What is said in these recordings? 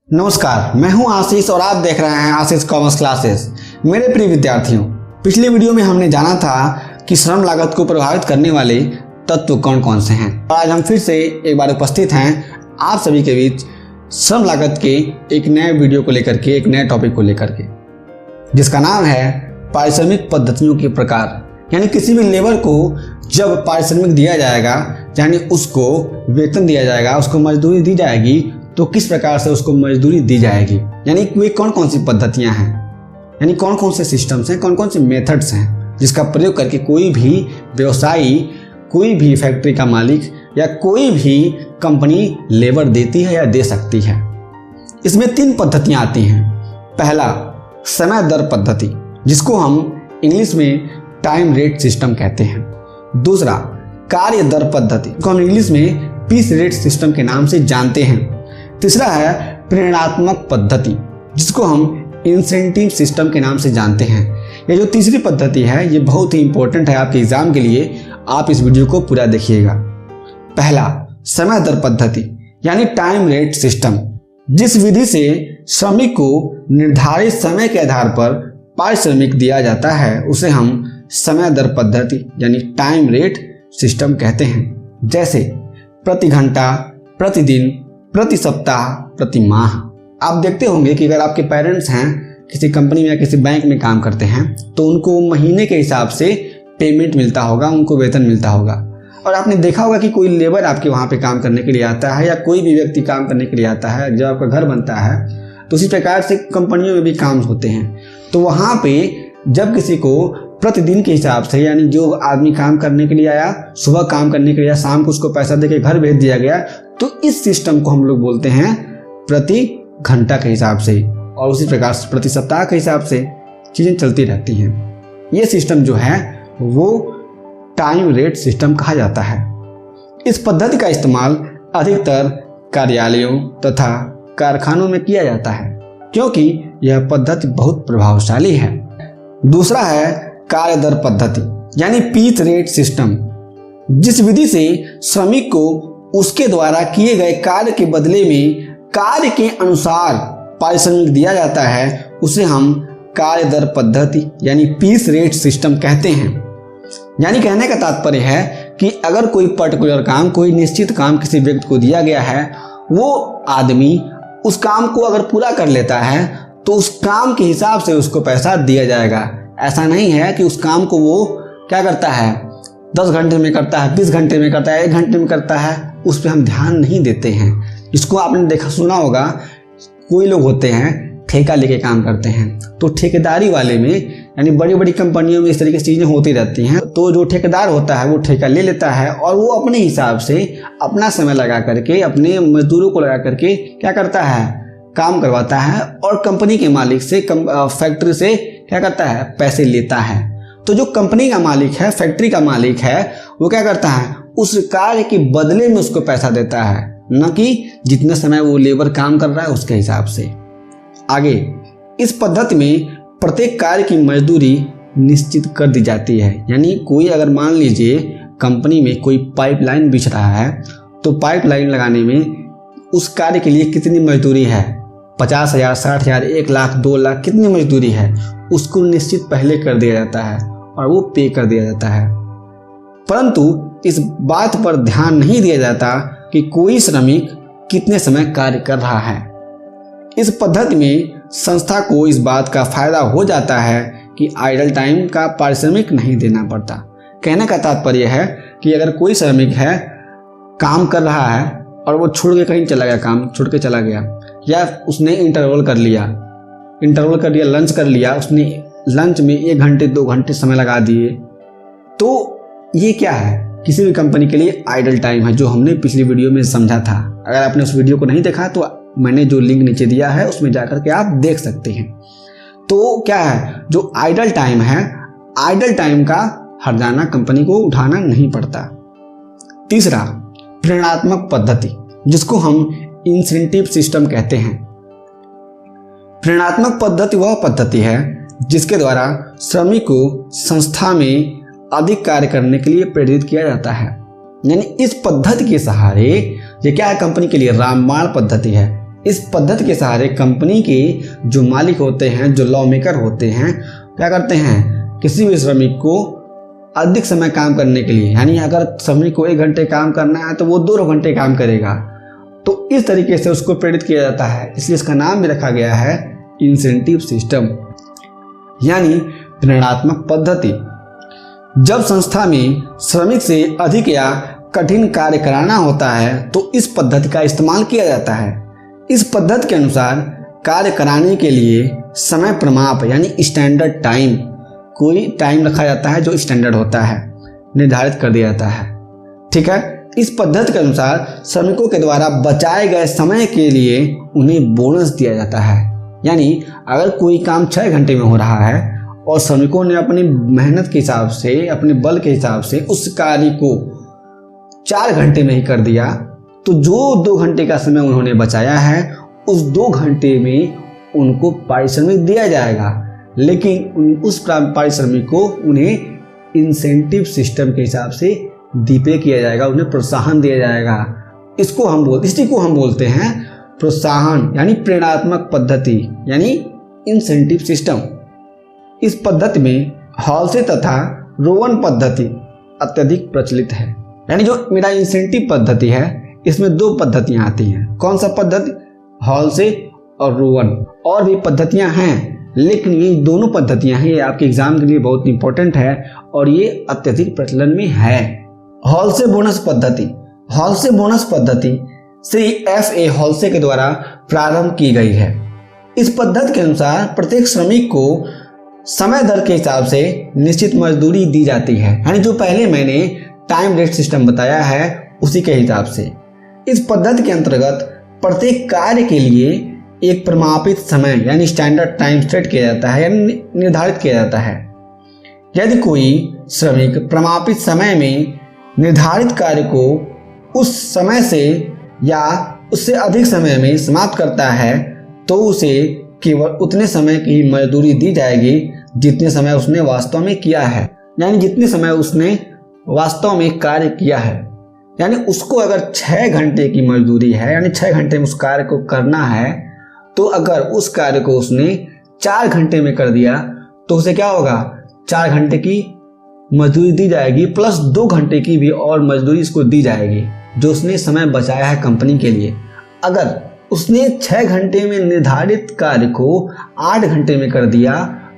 नमस्कार, मैं हूं आशीष और आप देख रहे हैं आशीष कॉमर्स क्लासेस। मेरे प्रिय विद्यार्थियों, पिछले वीडियो में हमने जाना था कि श्रम लागत को प्रभावित करने वाले तत्व कौन कौन से हैं। आज हम फिर से एक बार उपस्थित हैं आप सभी के बीच श्रम लागत के एक नए वीडियो को लेकर के, एक नए टॉपिक को लेकर के, जिसका नाम है पारिश्रमिक पद्धतियों के प्रकार। यानी किसी भी लेबर को जब पारिश्रमिक दिया जाएगा, यानी उसको वेतन दिया जाएगा, उसको मजदूरी दी जाएगी, तो किस प्रकार से उसको मजदूरी दी जाएगी, यानी वे कौन कौन सी पद्धतियां हैं, यानी कौन कौन से सिस्टम्स हैं, कौन कौन से मेथड्स हैं जिसका प्रयोग करके कोई भी व्यवसायी, कोई भी फैक्ट्री का मालिक या कोई भी कंपनी लेबर देती है या दे सकती है। इसमें 3 पद्धतियां आती हैं। पहला, समय दर पद्धति, जिसको हम इंग्लिश में टाइम रेट सिस्टम कहते हैं। दूसरा, कार्य दर पद्धति, जिसको हम इंग्लिश में पीस रेट सिस्टम के नाम से जानते हैं। तीसरा है प्रेरणात्मक पद्धति, जिसको हम इंसेंटिव सिस्टम के नाम से जानते हैं। ये जो तीसरी पद्धति है ये बहुत ही इंपॉर्टेंट है आपके एग्जाम के लिए, आप इस वीडियो को पूरा देखिएगा। पहला, समय दर पद्धति यानी टाइम रेट सिस्टम। जिस विधि से श्रमिक को निर्धारित समय के आधार पर पारिश्रमिक दिया जाता है उसे हम समय दर पद्धति यानी टाइम रेट सिस्टम कहते हैं। जैसे प्रति घंटा, प्रतिदिन, प्रति सप्ताह, प्रति माह। आप देखते होंगे कि अगर आपके पेरेंट्स हैं, किसी कंपनी में या किसी बैंक में काम करते हैं, तो उनको महीने के हिसाब से पेमेंट मिलता होगा, उनको वेतन मिलता होगा। और आपने देखा होगा कि कोई लेबर आपके वहाँ पे काम करने के लिए आता है या कोई भी व्यक्ति काम करने के लिए आता है, जब आपका घर बनता है तो उसी प्रकार से कंपनियों में भी काम होते हैं। तो वहाँ पे जब किसी को प्रतिदिन के हिसाब से, यानी जो आदमी काम करने के लिए आया, सुबह काम करने के लिए आया, शाम को उसको पैसा देके घर भेज दिया गया, तो इस सिस्टम को हम लोग बोलते हैं प्रति घंटा के हिसाब से, और उसी प्रकार से प्रति सप्ताह के हिसाब से चीज़ें चलती रहती हैं। ये सिस्टम जो है वो टाइम रेट सिस्टम कहा जाता है। इस पद्धति का इस्तेमाल अधिकतर कार्यालयों तथा कारखानों में किया जाता है, क्योंकि यह पद्धति बहुत प्रभावशाली है। दूसरा है कार्य दर पद्धति यानी पीस रेट सिस्टम। जिस विधि से श्रमिक को उसके द्वारा किए गए कार्य के बदले में कार्य के अनुसार पारिश्रमिक दिया जाता है उसे हम कार्य दर पद्धति यानी पीस रेट सिस्टम कहते हैं। यानी कहने का तात्पर्य है कि अगर कोई पर्टिकुलर काम, कोई निश्चित काम किसी व्यक्ति को दिया गया है, वो आदमी उस काम को अगर पूरा कर लेता है तो उस काम के हिसाब से उसको पैसा दिया जाएगा। ऐसा नहीं है कि उस काम को वो क्या करता है, 10 घंटे में करता है, 20 घंटे में करता है, 1 घंटे में करता है, उस पर हम ध्यान नहीं देते हैं। इसको आपने देखा सुना होगा, कोई लोग होते हैं ठेका लेके काम करते हैं, तो ठेकेदारी वाले में यानी बड़ी बड़ी कंपनियों में इस तरीके से चीज़ें होती रहती हैं। तो जो ठेकेदार होता है वो ठेका ले लेता है और वो अपने हिसाब से अपना समय लगा करके, अपने मजदूरों को लगा करके क्या करता है, काम करवाता है और कंपनी के मालिक से, फैक्ट्री से क्या करता है, पैसे लेता है। तो जो कंपनी का मालिक है, फैक्ट्री का मालिक है, वो क्या करता है, उस कार्य के बदले में उसको पैसा देता है, न कि जितने समय वो लेबर काम कर रहा है उसके हिसाब से। आगे, इस पद्धति में प्रत्येक कार्य की मजदूरी निश्चित कर दी जाती है। यानी कोई अगर मान लीजिए कंपनी में कोई पाइपलाइन बिछ रहा है, तो पाइपलाइन लगाने में उस कार्य के लिए कितनी मजदूरी है, 50,000, 60,000, 1 लाख, 2 लाख, कितनी मजदूरी है, उसको निश्चित पहले कर दिया जाता है और वो पे कर दिया जाता है। परंतु इस बात पर ध्यान नहीं दिया जाता कि कोई श्रमिक कितने समय कार्य कर रहा है। इस पद्धति में संस्था को इस बात का फायदा हो जाता है कि आइडल टाइम का पारिश्रमिक नहीं देना पड़ता। कहने का तात्पर्य है कि अगर कोई श्रमिक है, काम कर रहा है और वो छोड़ के कहीं चला गया, काम छोड़ के चला गया, या उसने इंटरवल कर लिया, लंच कर लिया, उसने लंच में 1 घंटे 2 घंटे समय लगा दिए, तो ये क्या है, किसी भी कंपनी के लिए आइडल टाइम है, जो हमने पिछली वीडियो में समझा था। अगर आपने उस वीडियो को नहीं देखा तो मैंने जो लिंक नीचे दिया है उसमें जाकर के आप देख सकते हैं। तो क्या है, जो आइडल टाइम है, आइडल टाइम का हर्जाना कंपनी को उठाना नहीं पड़ता। तीसरा, प्रेरणात्मक पद्धति, जिसको हम इंसेंटिव सिस्टम कहते हैं। प्रेरणात्मक पद्धति वह पद्धति है जिसके द्वारा श्रमिक को संस्था में अधिक कार्य करने के लिए प्रेरित किया जाता है। यानी इस पद्धति के सहारे, ये क्या है, कंपनी के लिए रामबाण पद्धति है। इस पद्धति के सहारे कंपनी के जो मालिक होते हैं, जो लॉ मेकर होते हैं, क्या करते हैं, किसी भी श्रमिक को अधिक समय काम करने के लिए, यानी अगर श्रमिक को 1 घंटे काम करना है तो वो 2 घंटे काम करेगा, तो इस तरीके से उसको प्रेरित किया जाता है। इसलिए इसका नाम भी रखा गया है इंसेंटिव सिस्टम, यानी प्रेरणात्मक पद्धति। जब संस्था में श्रमिक से अधिक या कठिन कार्य कराना होता है तो इस पद्धति का इस्तेमाल किया जाता है। इस पद्धति के अनुसार कार्य कराने के लिए समय प्रमाप यानी स्टैंडर्ड टाइम, कोई टाइम रखा जाता है जो स्टैंडर्ड होता है, निर्धारित कर दिया जाता है। ठीक है, इस पद्धति के अनुसार श्रमिकों के द्वारा बचाए गए समय के लिए उन्हें बोनस दिया जाता है। यानी अगर कोई काम 6 घंटे में हो रहा है और श्रमिकों ने अपनी मेहनत के हिसाब से, अपने बल के हिसाब से उस कार्य को 4 घंटे में ही कर दिया, तो जो 2 घंटे का समय उन्होंने बचाया है उस 2 घंटे में उनको पारिश्रमिक दिया जाएगा, लेकिन उस पारिश्रमिक को उन्हें इंसेंटिव सिस्टम के हिसाब से दीपे किया जाएगा, उन्हें प्रोत्साहन दिया जाएगा। इसी को हम बोलते हैं प्रोत्साहन यानी प्रेरणात्मक पद्धति यानी इंसेंटिव सिस्टम। इस पद्धति में हॉलसे तथा रोवन पद्धति अत्यधिक प्रचलित है। यानी जो मेरा इंसेंटिव पद्धति है इसमें 2 पद्धतियां आती हैं। कौन सा पद्धति? हॉलसे और रोवन। और भी पद्धतियां हैं, लेकिन ये दोनों पद्धतियां हैं, ये आपके एग्जाम के लिए बहुत इंपॉर्टेंट है और ये अत्यधिक प्रचलन में है। हॉलसे बोनस पद्धति। हॉलसे बोनस पद्धति CFA हॉलसे के द्वारा प्रारंभ की गई है। इस पद्धति के अनुसार प्रत्येक श्रमिक को समय दर के हिसाब से निश्चित मजदूरी दी जाती है, यानी जो पहले मैंने टाइम रेट सिस्टम बताया है उसी के हिसाब से। इस पद्धति के अंतर्गत प्रत्येक कार्य के लिए एक प्रमापित समय यानी स्टैंडर्ड टाइम सेट किया जाता है यानी निर्धारित किया जाता है। यदि कोई श्रमिक प्रमापित समय में निर्धारित कार्य को उस समय से या उससे अधिक समय में समाप्त करता है तो उसे केवल उतने समय की मजदूरी दी जाएगी जितने समय उसने वास्तव में किया है, यानी जितने समय उसने वास्तव में कार्य किया है। यानी उसको अगर 6 घंटे की मजदूरी है, यानी 6 घंटे में उस कार्य को करना है, तो अगर उस कार्य को उसने 4 घंटे में कर दिया तो उसे क्या होगा, 4 घंटे की मजदूरी दी जाएगी प्लस 2 घंटे की भी और मजदूरी इसको दी जाएगी जो उसने समय बचाया है कंपनी के लिए। अगर उसने 6 घंटे में निर्धारित कार्य को 8 घंटे में कर दिया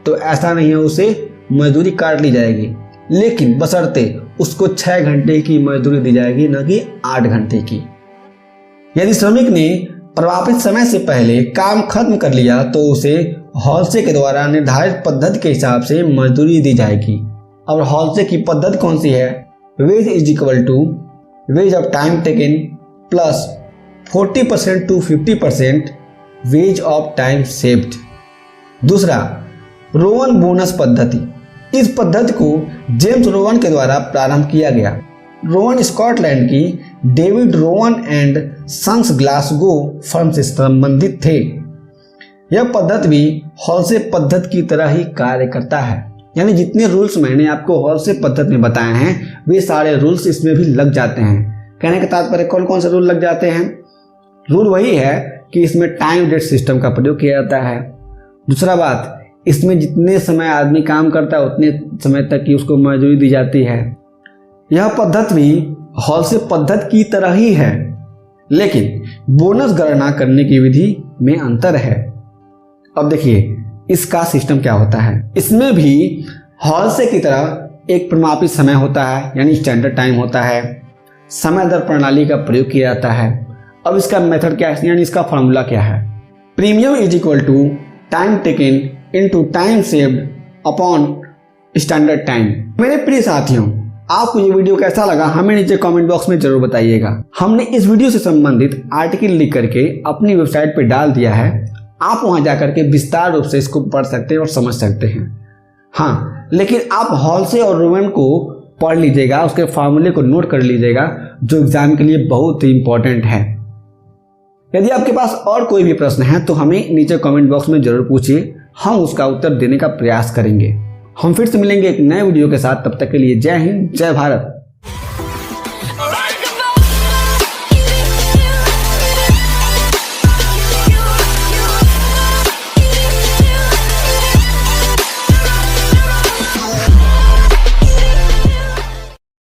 तो ऐसा नहीं है, उसे मजदूरी काट ली जाएगी, लेकिन बशर्ते उसको 6 घंटे की मजदूरी दी जाएगी, न कि 8 घंटे की। यदि श्रमिक ने प्रभावित समय से पहले काम खत्म कर लिया तो उसे हॉलसे के द्वारा निर्धारित पद्धति के हिसाब से मजदूरी दी जाएगी। अब हॉलसे की पद्धति कौन सी है? Wage is equal to wage of time taken plus 40% to 50% wage of time saved. दूसरा, रोवन बोनस पद्धति। इस पद्धति को जेम्स रोवन के द्वारा प्रारंभ किया गया। रोवन स्कॉटलैंड की David Rowan and Sons Glasgow firm से संबंधित थे। यह पद्धति भी हॉलसे पद्धति की तरह ही कार्य करता है, यानी जितने रूल्स मैंने आपको हॉलसे पद्धति में बताए हैं वे सारे रूल्स इसमें भी लग जाते हैं। कहने का तात्पर्य कौन कौन से रूल लग जाते हैं? रूल वही है कि इसमें टाइम रेट सिस्टम का प्रयोग किया जाता है। दूसरा बात, इसमें जितने समय आदमी काम करता है उतने समय तक की उसको मजदूरी दी जाती है। यह पद्धति भी हॉलसे पद्धति की तरह ही है, लेकिन बोनस गणना करने की विधि में अंतर है। अब देखिए इसका सिस्टम क्या होता है। इसमें भी हॉलसे की तरह एक प्रमापित समय होता है यानी स्टैंडर्ड टाइम होता है। समय दर प्रणाली का प्रयोग किया जाता है। अब इसका मेथड क्या है, यानी इसका फॉर्मूला क्या है? Premium is equal to time taken into time saved upon standard time. मेरे प्रिय साथियों, आपको ये वीडियो कैसा लगा हमें नीचे कमेंट बॉक्स में जरूर बताइएगा। हमने इस वीडियो से संबंधित आर्टिकल लिख करके अपनी वेबसाइट पे डाल दिया है, आप वहां जाकर के विस्तार रूप से इसको पढ़ सकते हैं और समझ सकते हैं। हाँ, लेकिन आप हॉलसे और रोवन को पढ़ लीजिएगा, उसके फार्मूले को नोट कर लीजिएगा जो एग्जाम के लिए बहुत ही इंपॉर्टेंट है। यदि आपके पास और कोई भी प्रश्न है तो हमें नीचे कमेंट बॉक्स में जरूर पूछिए, हम उसका उत्तर देने का प्रयास करेंगे। हम फिर से मिलेंगे एक नए वीडियो के साथ, तब तक के लिए जय हिंद, जय भारत।